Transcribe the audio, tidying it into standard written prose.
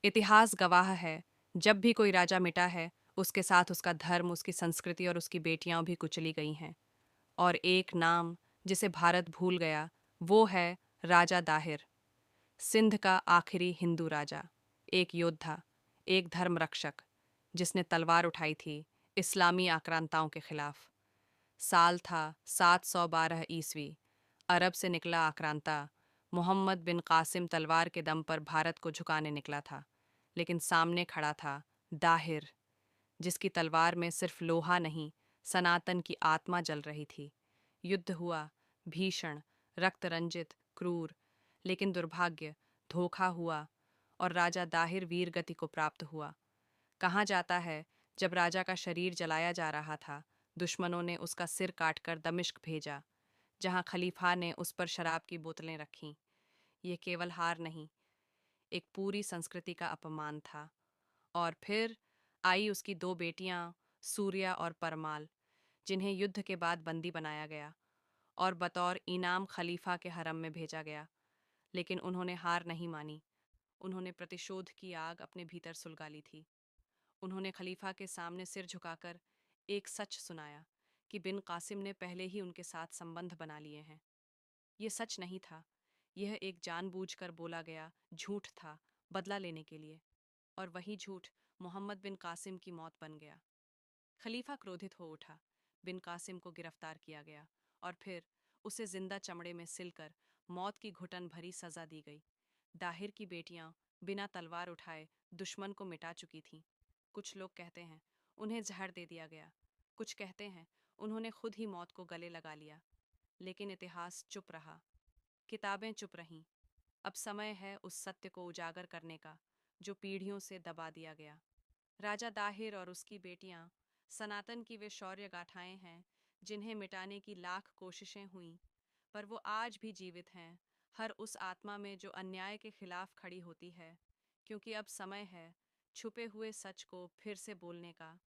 इतिहास गवाह है, जब भी कोई राजा मिटा है, उसके साथ उसका धर्म, उसकी संस्कृति और उसकी बेटियां भी कुचली गई हैं। और एक नाम जिसे भारत भूल गया, वो है राजा दाहिर, सिंध का आखिरी हिंदू राजा। एक योद्धा, एक धर्म रक्षक, जिसने तलवार उठाई थी इस्लामी आक्रांताओं के खिलाफ। साल था 712 ईस्वी। अरब से निकला आक्रांता मोहम्मद बिन कासिम तलवार के दम पर भारत को झुकाने निकला था, लेकिन सामने खड़ा था दाहिर, जिसकी तलवार में सिर्फ लोहा नहीं, सनातन की आत्मा जल रही थी। युद्ध हुआ, भीषण, रक्त रंजित, क्रूर, लेकिन दुर्भाग्य, धोखा हुआ और राजा दाहिर वीर गति को प्राप्त हुआ। कहा जाता है, जब राजा का शरीर जलाया जा रहा था, दुश्मनों ने उसका सिर काटकर दमिश्क भेजा, जहां खलीफा ने उस पर शराब की बोतलें रखीं। ये केवल हार नहीं, एक पूरी संस्कृति का अपमान था। और फिर आई उसकी दो बेटियां, सूर्या और परमाल, जिन्हें युद्ध के बाद बंदी बनाया गया और बतौर इनाम खलीफा के हरम में भेजा गया। लेकिन उन्होंने हार नहीं मानी। उन्होंने प्रतिशोध की आग अपने भीतर सुलगा ली थी। उन्होंने खलीफा के सामने सिर झुकाकर एक सच सुनाया कि बिन कासिम ने पहले ही उनके साथ संबंध बना लिए हैं। ये सच नहीं था, यह एक जानबूझकर बोला गया झूठ था, बदला लेने के लिए। और वही झूठ मोहम्मद बिन कासिम की मौत बन गया। खलीफा क्रोधित हो उठा, बिन कासिम को गिरफ्तार किया गया और फिर उसे जिंदा चमड़े में सिलकर मौत की घुटन भरी सजा दी गई। दाहिर की बेटियां बिना तलवार उठाए दुश्मन को मिटा चुकी थीं। कुछ लोग कहते हैं उन्हें जहर दे दिया गया, कुछ कहते हैं उन्होंने खुद ही मौत को गले लगा लिया। लेकिन इतिहास चुप रहा, किताबें चुप रहीं। अब समय है उस सत्य को उजागर करने का, जो पीढ़ियों से दबा दिया गया। राजा दाहिर और उसकी बेटियां सनातन की वे शौर्य गाथाएं हैं, जिन्हें मिटाने की लाख कोशिशें हुईं, पर वो आज भी जीवित हैं, हर उस आत्मा में जो अन्याय के खिलाफ खड़ी होती है। क्योंकि अब समय है छुपे हुए सच को फिर से बोलने का,